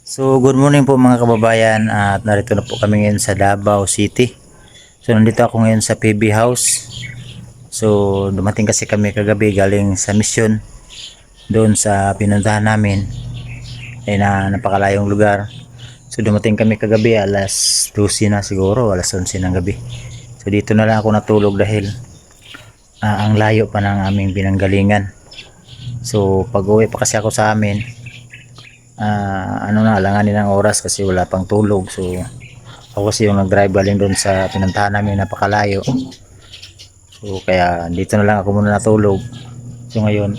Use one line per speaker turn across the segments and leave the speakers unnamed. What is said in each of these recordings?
So good morning po mga kababayan, at narito na po kami ngayon sa Davao City. So nandito ako ngayon sa PB House. So dumating kasi kami kagabi galing sa mission doon sa pinuntahan namin ay napakalayong lugar. So dumating kami kagabi alas 12 na siguro, alas 11 ng gabi. So dito na lang ako natulog dahil ang layo pa ng aming pinanggalingan. So pag uwi pa kasi ako sa amin, alanganin ng oras kasi wala pang tulog. So ako kasi yung nag-drive galing doon sa pinuntahan namin, napakalayo. So kaya dito na lang ako muna natulog. So ngayon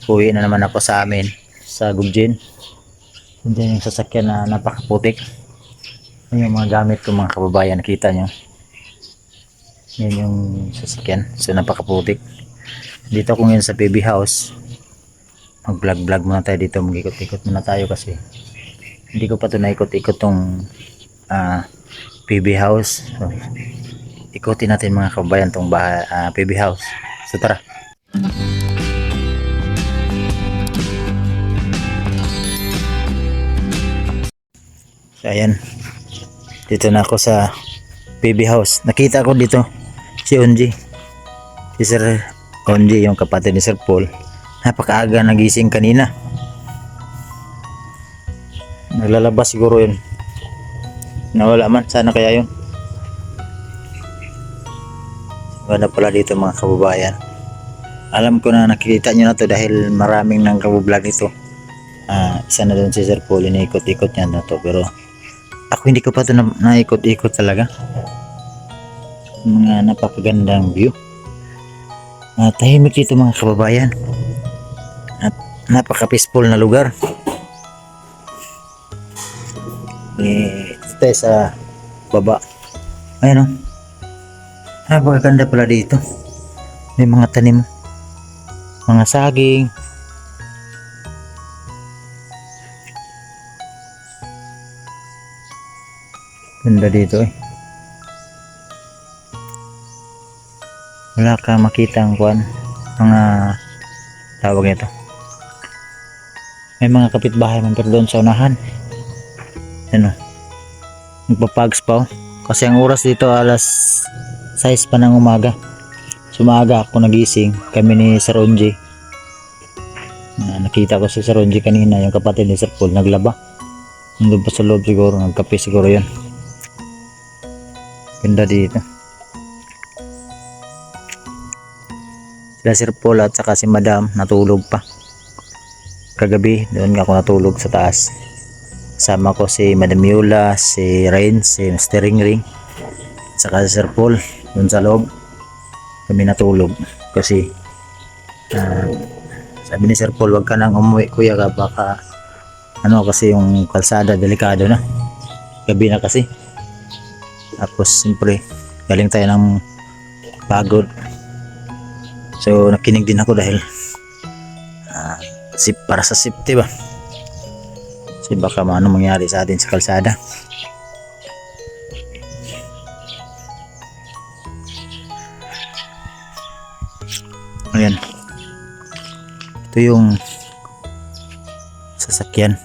uwi na naman ako sa amin sa Gubjin. Diyan yung sasakyan na napakaputik. Yan yung mga gamit ko mga kababayan, nakita nyo. Yan yung sasakyan, so napakaputik. Dito ako ngayon sa PB House. Mag vlog muna tayo dito, mag-ikot-ikot muna tayo kasi hindi ko pa ito naikot-ikot tong PB House. So, ikutin natin mga kabayan tong PB House. So tara. So ayan, dito na ako sa PB House. Nakita ko dito si Onji, si Sir Onji, yung kapatid ni Sir Paul. Napakaaga nagising kanina. Naglalabas siguro yun. Nawala man, sana kaya yun. Ganda pala dito mga kababayan. Alam ko na nakikita nyo na to dahil maraming nang kabublog ito. Isa na doon si Sir Paul, iniikot-ikot niya na to. Pero ako hindi ko pa ito naikot-ikot talaga. Mga napakagandang view. Tahimik dito mga kababayan. At napaka-peaceful na lugar. Ito sa baba. Ayan o. Napakaganda pala dito. May mga tanim, mga saging. Ganda dito eh. Wala ka makita ang kuwan, mga tawag nito. May mga kapitbahay man pero doon sa unahan. Ano, nagpapags pa oh. Kasi ang oras dito alas 6 pa ng umaga. Sumaga ako nagising, kami ni Sir Onji. Nakita ko si Sir Onji kanina, yung kapatid ni Sir Paul, naglaba. Nandun pa sa loob siguro, nagkape siguro yun. Ganda dito. Sila Sir Paul at saka si Madam natulog pa. Kagabi doon ako natulog sa taas. Kasama ko si Madam Yula, si Rain, si Mr. Ring, at saka si Sir Paul doon sa loob. Kami natulog kasi sabi ni Sir Paul, wag ka nang umuwi kuya, baka kasi yung kalsada delikado na. Gabi na kasi. Tapos siyempre galing tayo ng pagod. So nakinig din ako dahil para sa safety ba, kasi baka mangyari sa atin sa kalsada. Ayan, ito yung sasakyan,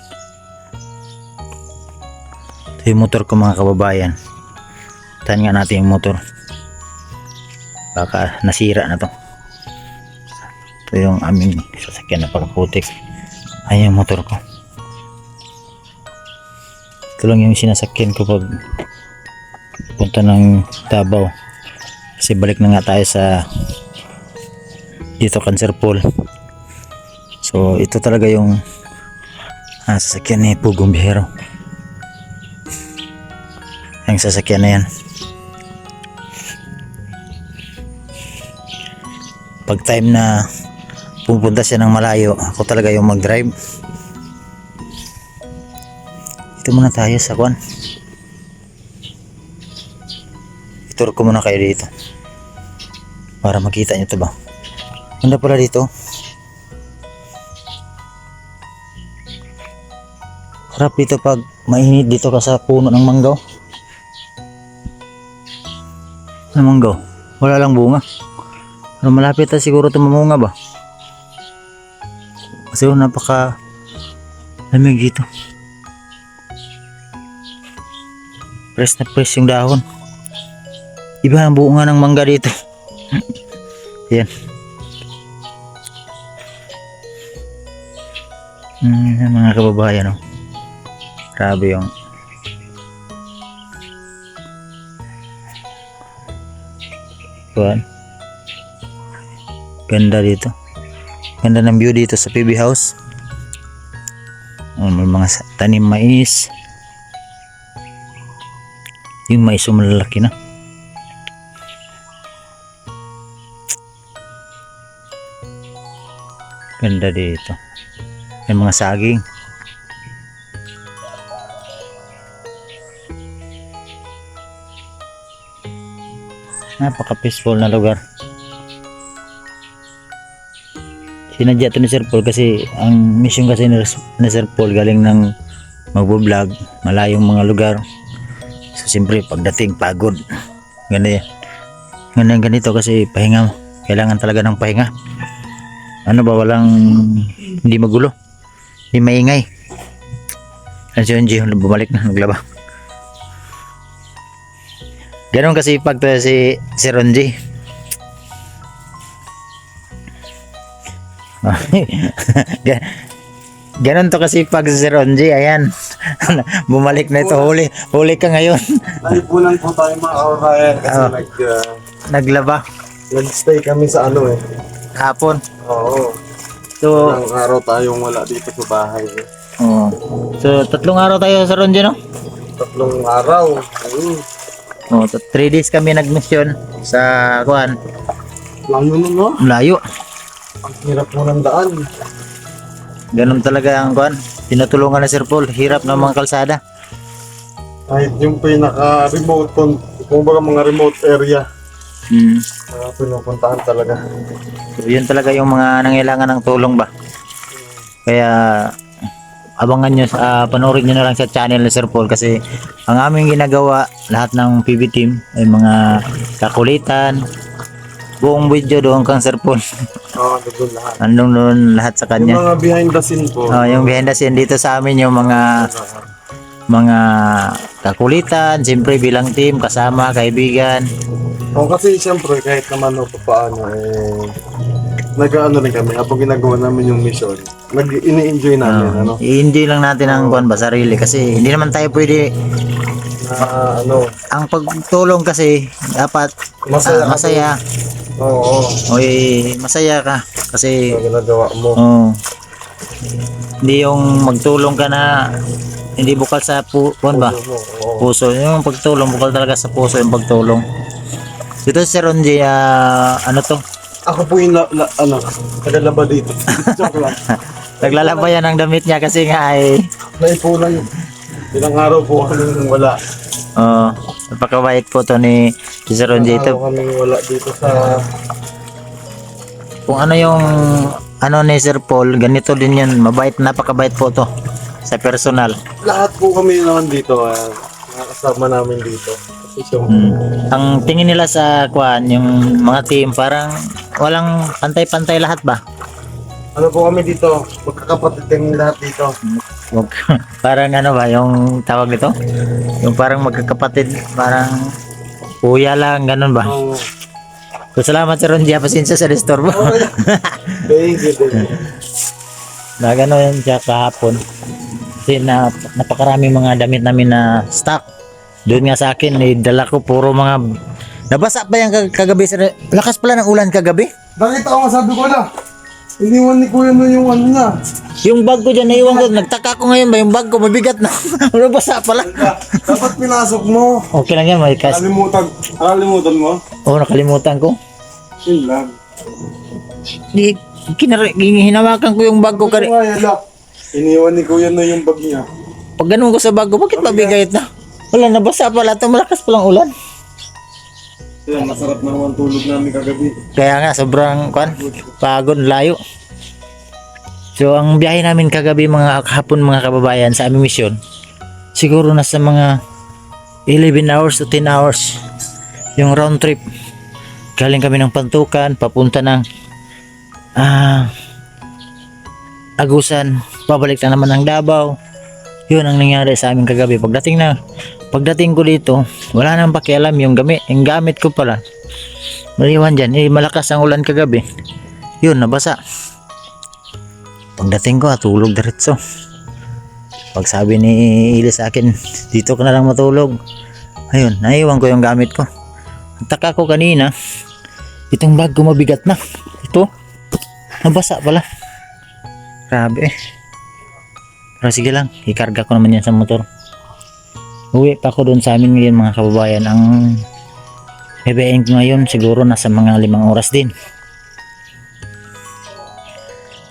ito yung motor ko mga kababayan. Tahan nga natin yung motor, baka nasira na to. Ito yung aming sasakyan, napakaputik. Ayan yung motor ko. Ito lang yung sinasakyan ko pag punta ng Davao. Kasi balik na nga tayo sa dito kan Sir Paul. So ito talaga yung sasakyan ni Pugong Bihero. Ang sasakyan na yan. Pag time na pupunta siya ng malayo, ako talaga yung mag-drive. Ito muna tayo sa kwan. Itur ko muna kayo dito para makita nyo ito ba. Ganda pala dito. Sarap dito pag mainit dito ka sa puno ng manggaw. Ano manggaw? Wala lang bunga. Pero malapit na siguro ito mamunga ba? Kasi napaka lamig dito. Press na press yung dahon. Iba ang bunga ng mangga dito. Yan. Mga kababayan, oh. Grabe yung kuwan. Ganda dito. Ganda ng view dito sa PB House. May mga tanim mais. Yung mais malalaki na. Ganda dito. May mga saging. Napaka-peaceful na lugar. Sinadya ito ni Sir Paul kasi ang mission kasi ni Sir Paul galing ng magbo-vlog malayong mga lugar. So siyempre pagdating pagod. Ganito kasi pahinga. Kailangan talaga ng pahinga. Ano ba, walang hindi magulo, hindi maingay. Ano si Onji, bumalik na, naglaba. Ganon kasi pag to si Sir Onji. Ganon to kasi pag si Sir Onji, ayan. Bumalik na ito, huli ka ngayon.
Naipunan po tayo mga kababayan kasi
naglaba.
Nag-stay kami sa ano eh.
Hapon.
Oo.
So,
Ilang araw tayong wala dito sa bahay.
oh. So 3 araw tayo sa Ronje, no?
3 araw. Ayun.
Oh, 3 days kami nag-mission sa kuan.
Layo nun, no?
Layo.
Ang hirap mo ng daan.
Ganun talaga ang kuan. Tinutulungan na Sir Paul, hirap ng mga kalsada.
Kahit yung pinaka-remote, kung baga mga remote area, pinupuntahan talaga.
So, yun talaga yung mga nangailangan ng tulong ba. Kaya abangan nyo, panoorin nyo na lang sa channel ni Sir Paul kasi ang aming ginagawa, lahat ng PB team ay mga kakulitan. Buong video doon kang Sir Paul.
Oo, doon lahat.
Andun doon lahat sa
Yung
kanya.
mga behind the scene po.
Yung behind the scene dito sa amin yung mga kakulitan, siyempre bilang team, kasama, kaibigan.
O kasi siyempre kahit naman o paano nag-ano rin kami habang ginagawa namin yung mission. Ini-enjoy namin ano.
I-enjoy lang natin ang kuan ba sarili kasi hindi naman tayo pwede ang pagtulong kasi dapat masaya.
Oo.
Oy, masaya ka kasi
Ginagawa mo.
hindi yung magtulong ka na hindi bukal sa kuan ba? Puso. Yung pagtulong bukal talaga sa puso yung pagtulong. Dito si Ronji, ano to?
Ako po yung nagalaba dito. Joke lang.
Naglalaba yan ng damit niya kasi nga ay
Naipunan. Ilang araw po kami wala.
napakabait po to ni Sir Ronji. Ito,
Kami wala dito sa
kung ano yung ano ni Sir Paul, ganito din yan. Mabait, napakabait po to sa personal.
lahat po kami naman dito. Nakasama namin dito. Kasi
Ang tingin nila sa kuan, yung mga team parang walang pantay-pantay lahat ba?
ano po kami dito? Magkakapatid kami lahat dito.
Parang ano ba yung tawag nito? Yung parang magkakapatid, parang kuya lang, ganun ba?
Oo.
So, salamat Sir Ronji, pasensya sa disturbo.
Thank you.
Na gano'n siya kahapon. Kasi napakarami mga damit namin na stock. Doon nga sa akin, dala ko puro mga nabasa pa yung kagabi. Lakas pala ng ulan kagabi.
Bakit ako sabi ko na? Iniwan ni Kuya mo yung ano na.
Yung bag ko dyan, naiwan ko. Nagtaka ko ngayon ba yung bag ko, mabigat na. Nabasa pala.
Dapat pinasok mo.
Okay lang yan, may kas.
Nakalimutan mo?
Oo, nakalimutan ko.
Yun lang.
Di, hinawakan ko yung bag ko.
Ito nga yan lang. Iniwan ni Kuya na yung bag niya.
Pag ganun ko sa bag ko, bakit mabigayat na? Wala, nabasa pala. Ito, malakas palang ulan.
Kaya masarap naman tulog namin kagabi.
Kaya nga, sobrang pagod, layo. So, ang biyahe namin kagabi mga kahapon mga kababayan sa aming mission, siguro nasa mga 11 hours to 10 hours yung round trip. Galing kami ng Pantukan, papunta ng Agusan, pabalik na naman ng Davao. Yun ang nangyari sa amin kagabi. Pagdating na Pagdating ko dito, wala nang pakialam yung gamit ko pala. Maliwan dyan, malakas ang ulan kagabi. Yun, nabasa. Pagdating ko, tulog diretso. Pag sabi ni Ili sa akin, dito ka na lang matulog. Ayun, naiwan ko yung gamit ko. Ang taka ko kanina, itong bag ko mabigat na. Ito, nabasa pala. Grabe eh. Pero sige lang, ikarga ko naman yan sa motor. Uwi pa ako doon sa amin ngayon mga kababayan. Ang bebein ko ngayon siguro nasa mga 5 oras din.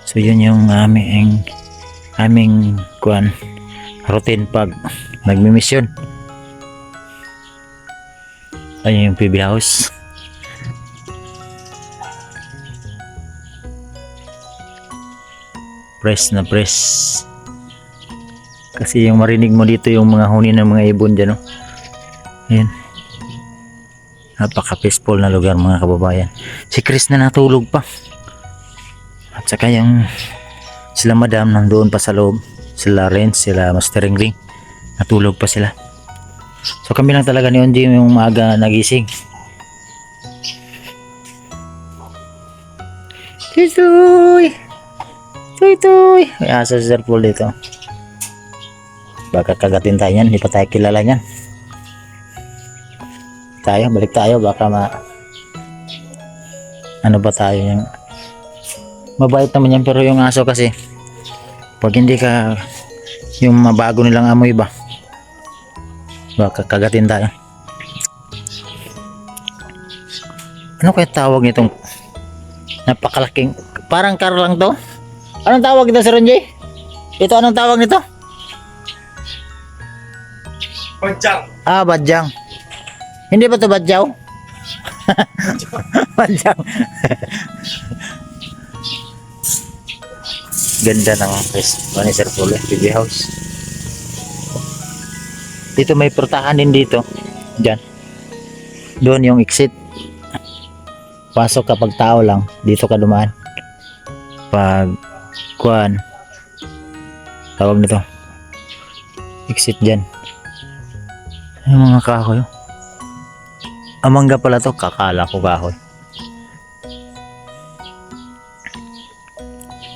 So yun yung aming routine pag nagmi-mission. Ayun yung PB house. Press na press. Kasi yung marinig mo dito yung mga huni ng mga ibon dyan, no? Ayan. Napaka peaceful na lugar mga kababayan. Si Chris na natulog pa. At saka yung sila madam nandoon pa sa loob. Sila Renz, sila Mastering Ring. Natulog pa sila. So kami lang talaga ni Onji yung maaga nagising. Tuy! Tuy! May aso si Sir Paul dito. Baka kagatin tayo yan, hindi pa tayo kilala yan. Balik tayo, baka ano ba tayo yung mabait naman yan, pero yung aso kasi pag hindi ka yung mabago nilang amoy ba, baka kagatin tayo. Ano kaya tawag nitong napakalaking, parang karo lang to? Anong tawag nito Sir Ronjay? Ito anong tawag nito?
Badyang.
Badyang. Hindi ba ito badyaw? Badyang. Ganda ng ni Sir Paul, PB house. Dito may portahan din dito. Diyan. Doon yung exit. Pasok kapag tao lang, dito ka dumaan. Pag kuan, tawag nito, exit dyan. Yung mga kahoy. Amangga pala to, kakala ko kahoy.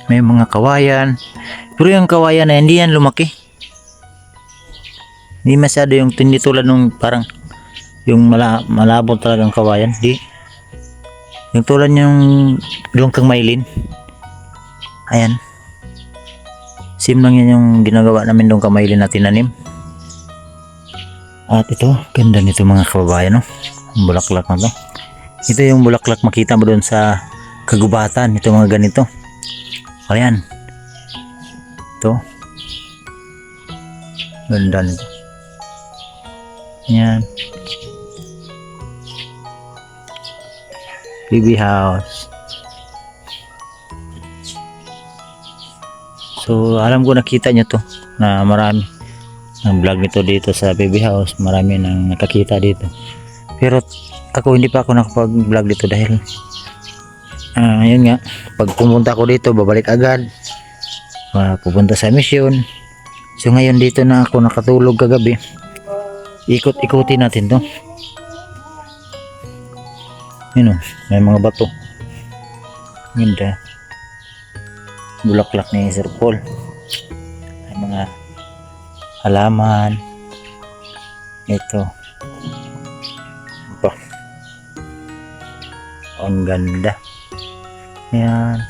May mga kawayan. Pero yung kawayan na hindi yan lumaki. Hindi masyado yung hindi tulad nung parang yung malabot talagang kawayan. Di. Yung tulad yung kang mailin. Ayan. Sim lang yan yung ginagawa namin doon kamailin na tinanim. At ito, ganda nito mga kababayan, no? Ang bulaklak na to. Ito yung bulaklak makita mo doon sa kagubatan. Ito mga ganito. Ayan. Ito. Ganda nito. Ayan. PB house. So alam ko nakita nyo to na marami ang vlog nito dito sa PB house, marami nang nakakita dito, pero ako hindi pa ako nakapag vlog dito dahil yun nga, pag pumunta ako dito babalik agad, pupunta sa mission. So ngayon dito na ako nakatulog kagabi, ikot-ikutin natin to. Yun o, may mga bato, ganda, bulaklak ni Sir Paul, may mga halaman. Ito ito, ang ganda. Yan,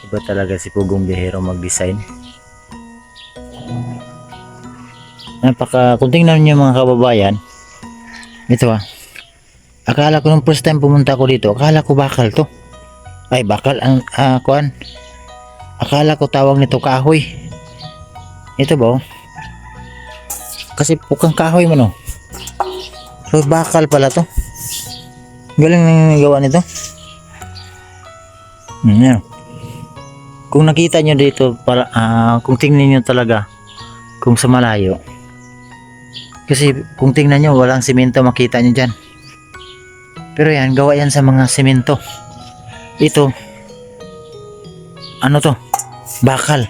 iba talaga si Pugong Bihero mag-design. Kung tingnan nyo mga kababayan, ito akala ko nung first time pumunta ko dito, akala ko bakal to. Ay, bakal ang kuan. Akala ko tawag nito kahoy. Ito ba? Kasi pukang kahoy mo, no? So bakal pala to. Galing nang gawa nito. Yan. Kung nakita nyo dito, para, kung tingnan nyo talaga, kung sa malayo. Kasi kung tingnan nyo, walang simento makita nyo dyan. Pero yan, gawa yan sa mga simento. Ito, ano to? Bakal.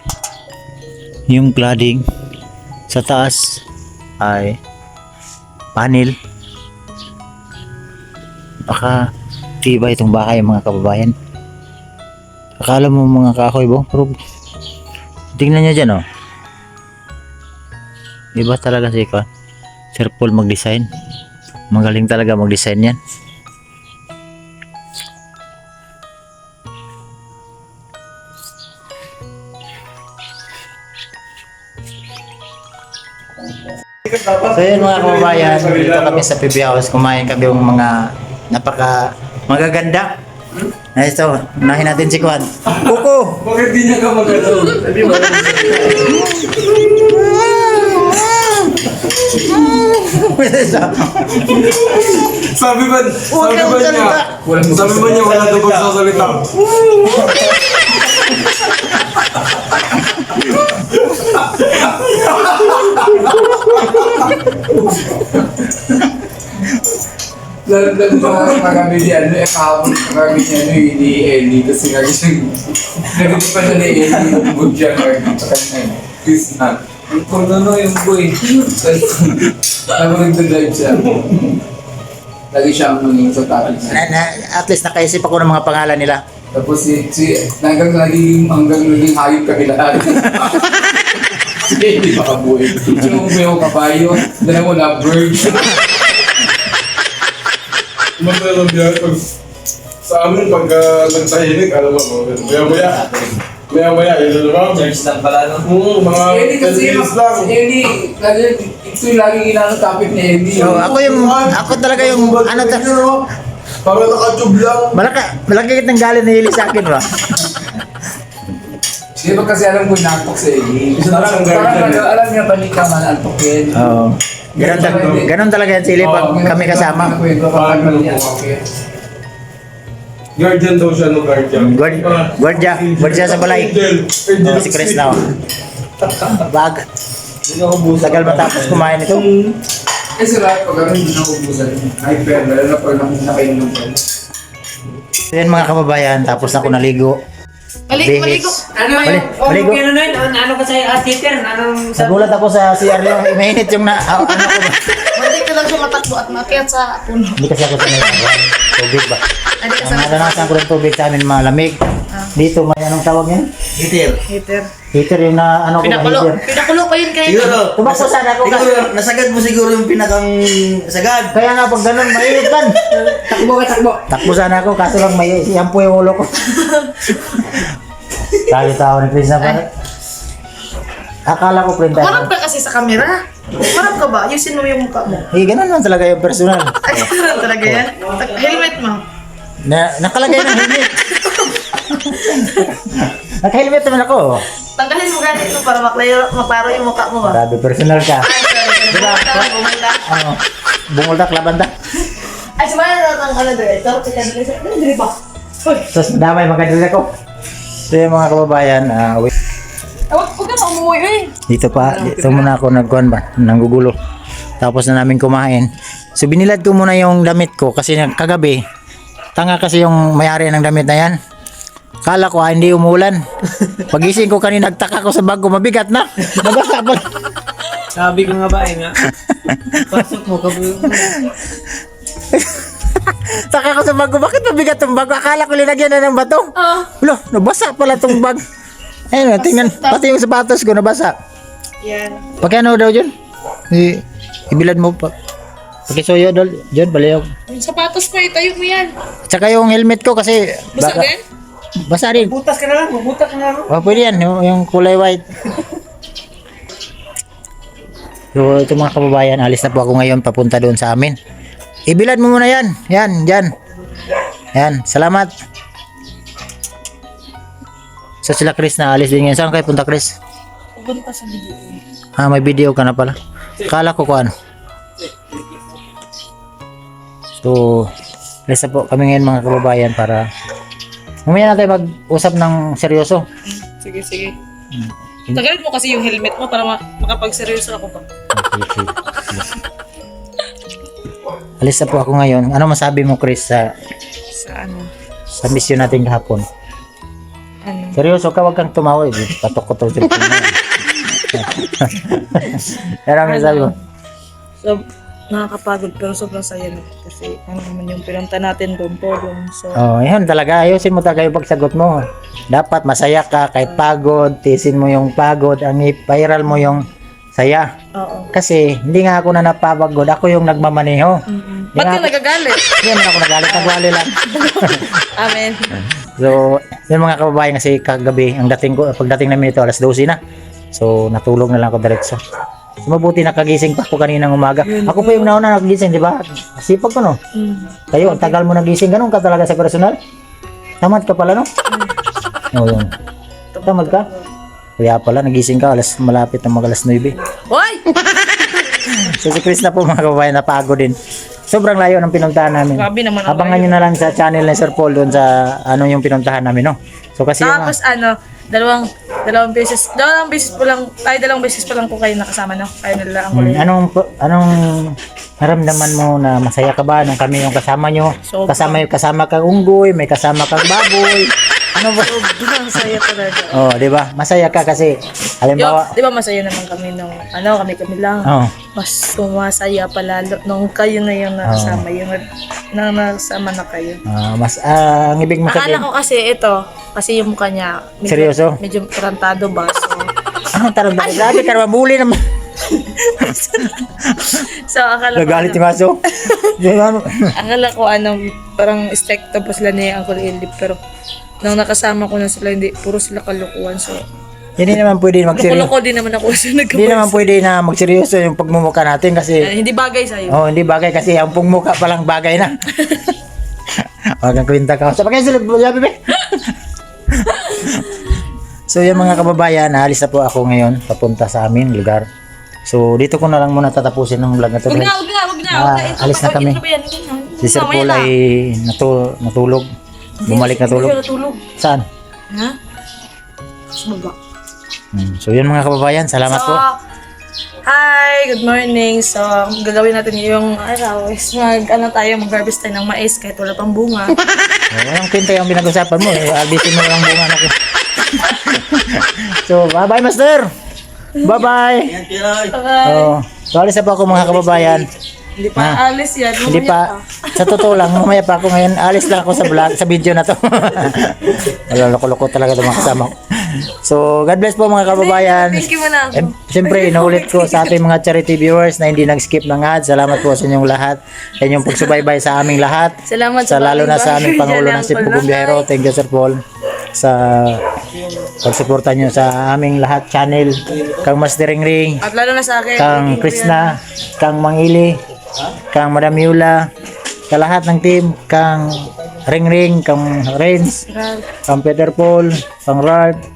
Yung cladding, Sa taas ay panel. Baka tiba itong bahay mga kababayan. Akala mo mga kahoy bo, pero tingnan nyo dyan oh. Iba talaga si Sir Paul mag-design. Magaling talaga mag-design yan. So yun mga kababayan, dito kami sa PB House, kumain kami yung mga magaganda. Na ito, unahin natin si Kwan. Kuko!
Bakit di niya ka magalaw? Sabi ba niya wala daw pagsasalita.
Lalo mga kagabi niya, kahapon kagabi niya, ni Ellie, kasi nga kasi nagiging pa siya ni Ellie, yung good siya, sa kanya, Chris na. Kung ano yung boy, ako nagdadrive siya. Lagi siya ang nanging sa topic niya.
At least nakaisip ako ng mga pangalan nila.
Tapos hanggang naging hayop kami lahat. Si Ellie makabuhay. Yung buhay ko kabayo, dala mo na bird.
Masalang yan, sa amin pag nagtahimik, alam mo, maya-maya, yun na ba?
Church lang pala, no?
Mga
Si Ellie kasi,
10 minutes lang.
si Ellie, ito yung laging ginanong topic ni Ellie.
So, ako talaga yung
Para naka-tube lang.
malaki kitang galit na hili sa akin ba?
Hindi ba kasi alam ko inantok si Ellie?
Isa na siyang
Parang
guardian.
alam niya ba ni ka man antokin?
Oo. Ganon talaga yan sili pag kami kasama.
Guardian daw siya, no guardian.
Guardia sa balay. Si Chris na. Bag. Tagal matapos kumain ito.
Eh sila, pag ano hindi nakubusan, hyper, lalo na pag nakainom ko.
So yan mga kababayan, tapos na ako naligo.
Maligo. Ano
Mali-
yung,
maligo.
ano nun? Ano ka sa theater? Anong sa...
Nagulat ako sa CR yung mainit yung ano ko ba?
Hindi ka lang siya matakbo at makiat sa puno.
Hindi kasi ako sanay sa tubig ba?
Hindi ka
Ang naranasan ko ng tubig sa amin malamig. Dito may anong tawag yan?
Heater.
Heater yung na ano ko ba heater?
Pinakulo pa yun kayo.
Siguro,
Tumakbo sana ako kasi.
nasagad mo siguro yung pinakang sagad.
Kaya nga pag ganun mainit man.
Takbo ka, takbo.
Takbo sana ako kaso lang may siyampo yung ulo ko. Tao ni Chris na pare. Akala ko print
Marap
tayo.
ka kasi sa camera. Marap ka ba? Ayusin mo yung mukha mo.
Eh, ganun lang talaga yung personal.
Ay, ganun talaga yan. Helmet mo.
Nakalagay ng helmet. Naka-helmet naman ako.
Tanggalin mo ganito para maklaro yung mukha mo ba?
Grabe, personal ka.
Diba? Bumulta.
Ano? Bunguldak, labanda.
Ay, sumaya na natang ano dito. Ito, tika dito. Dili ba? Uy.
Tapos damay magkadila ko. So yung mga kababayan,
Huwag ka maumuwi eh.
dito muna ako nagkuhan ba, nanggugulo. Tapos na namin kumain. So binilad ko muna yung damit ko kasi kagabi, tanga kasi yung may-ari ng damit na yan. Kala ko hindi umulan. Pagising ko kanina, nagtaka ko sa bag ko, mabigat na. Nabasa pa.
Sabi ko nga ba, nga. Pasok mo, kabuyo mo.
Taka ko sa bag ko, bakit mabigat tong bag ko? Akala ko linagyan na ng bato. Wala, nabasa pala tong bag. Ayun, tingnan, pati yung sapatos ko nabasa.
Yan.
Pagkano daw dyan? Ibilad mo pa. Pakisuyo daw, dyan, baliw.
Yung sapatos ko, itayo mo yan.
Tsaka yung helmet ko kasi
Basta din?
basa rin.
Butas ka na lang, bubutas ka na lang.
Oh, pwede yan, yung kulay white. So, ito mga kababayan, alis na po ako ngayon papunta doon sa amin. Ibilad mo muna yan. Yan, dyan. Yan, salamat. So sila Chris na alis din ngayon. Saan kayo punta, Chris?
Pupunta sa video.
Ah, may video ka na pala. Kala ko kung ano. So, alis na po kami ngayon mga kababayan para mamaya na tayo mag-usap ng seryoso.
Sige, sige. Tagalin mo kasi yung helmet mo para makapagseryoso ako pa.
Alis na po ako ngayon. Ano masabi mo, Chris, sa mission natin kahapon?
Ano?
Seryoso ka, wag kang tumawa. Patok ko to. Ano ang sabi mo?
So, nakakapagod pero sobrang saya na. Kasi ano naman yung pinunta natin doon, tulong. So,
Oh, yun talaga. Ayusin mo talaga yung pagsagot mo. Dapat masaya ka kahit pagod. Tiisin mo yung pagod. Ang ipairal mo yung saya.
oo.
Kasi hindi nga ako na napapagod. Ako yung nagmamaneho.
Mm-mm.
Di
Ba't
nga-
ka nagagalit?
Hindi naman ako nagalit. Nagwali lang.
Amen.
So, yun mga kababayan kasi kagabi, pagdating namin ito, alas 12 na. So, natulog na lang ako diretso. So, mabuti nakagising pa ako kaninang umaga. Ako pa yung nauna nagising, di ba? Sipag ko, no?
Mm.
Kayo, ang tagal mo nagising. Ganun ka talaga sa personal? Tamad ka pala, no? Oo, yun. Tamad ka? Kaya pala, nagising ka, malapit na mag alas 9.
Hoy!
So, si Chris na po mga kababayan, napagod din. Sobrang layo ng pinuntahan namin.
Grabe naman ang
Abangan nyo na lang sa channel ni Sir Paul doon sa ano yung pinuntahan namin, no? So, kasi yung...
Tapos dalawang beses pa lang po kayo nakasama, no? Kayo nila ang kulay.
Anong naramdaman mo na masaya ka ba nung kami yung kasama nyo?
Sobra.
Kasama kang unggoy, may kasama kang baboy. Ano ba?
Sobrang saya talaga.
Oh, di ba? Masaya ka kasi halimbawa,
Di ba masaya naman kami nung kami lang.
oh,
Mas sumasaya pa lalo nung kayo na yung nakasama, yung nakasama na kayo.
ang ibig mo
Akala
sabihin,
ko kasi yung mukha niya
Seryoso?
medyo tarantado ba? So,
tarong grabe ka naman, muli naman.
akala
Nagalit
ko
yung aso.
akala ko parang stricto pa sila ni Uncle Elip, pero nung nakasama ko na sila, hindi, puro sila kalukuhan. So,
Hindi naman pwede magseryoso.
loko din naman ako sa
Hindi naman pwede na magseryoso yung pagmumukha natin kasi
hindi bagay sa'yo.
hindi bagay kasi ang pagmumukha pa lang bagay na. Huwag kang kwenta ka. Sa pagkasilip, sabi ba? So yung mga kababayan, naalis na po ako ngayon papunta sa aming lugar. So dito ko na lang muna tatapusin ng vlog na to.
Wag na.
Alis na kami. Si Sir Paul ay natulog. Bumalik na tulog.
Natulog.
Saan?
Ha? Sa baba.
So yun mga kababayan, salamat po.
Hi, good morning. So, ang gagawin natin yung araw is mag-harvest tayo ng mais kahit wala pang bunga.
Walang kwenta yung pinag-usapan mo. Albisin mo lang bunga na ko. So, bye-bye, Master! Bye-bye! So, alis na po ako mga kababayan.
Hindi pa alis yan.
Hindi pa, sa totoo lang, mamaya pa ako ngayon. Alis lang ako sa vlog, sa video na to. Loko-loko talaga itong mga kasama ko. So, God bless po mga kababayan.
Thank you muna ako.
Siyempre, inuulit ko sa ating mga charity viewers na hindi nag-skip ng ads. Salamat po sa inyong lahat. Sa inyong pagsubaybay sa aming lahat.
Salamat
Sa lalo na sa aming Pangulo ng Cebu Bumbiyero. Thank you, Sir Paul, sa pagsuporta nyo sa aming lahat channel. Kang Master Ring,
At lalo na sa akin.
Kang Krishna, Kang Mangili, Kang Madam Yula, sa lahat ng team, Kang Ring, Kang Renz, Kang Peter Paul, Kang Ralph,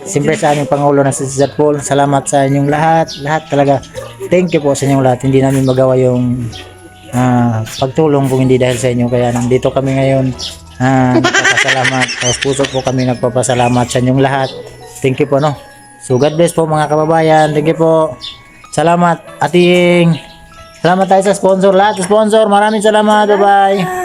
siyempre sa aming Pangulo na si Sir Paul. Salamat sa inyong lahat talaga. Thank you po sa inyong lahat. Hindi namin magawa yung pagtulong kung hindi dahil sa inyo. Kaya nandito kami ngayon. Nagpapasalamat. Tapos puso po kami nagpapasalamat sa inyong lahat. Thank you po, no? So God bless po mga kababayan. Thank you po. Salamat ating. Salamat tayo sa sponsor. Lahat sa sponsor. Maraming salamat. Bye-bye.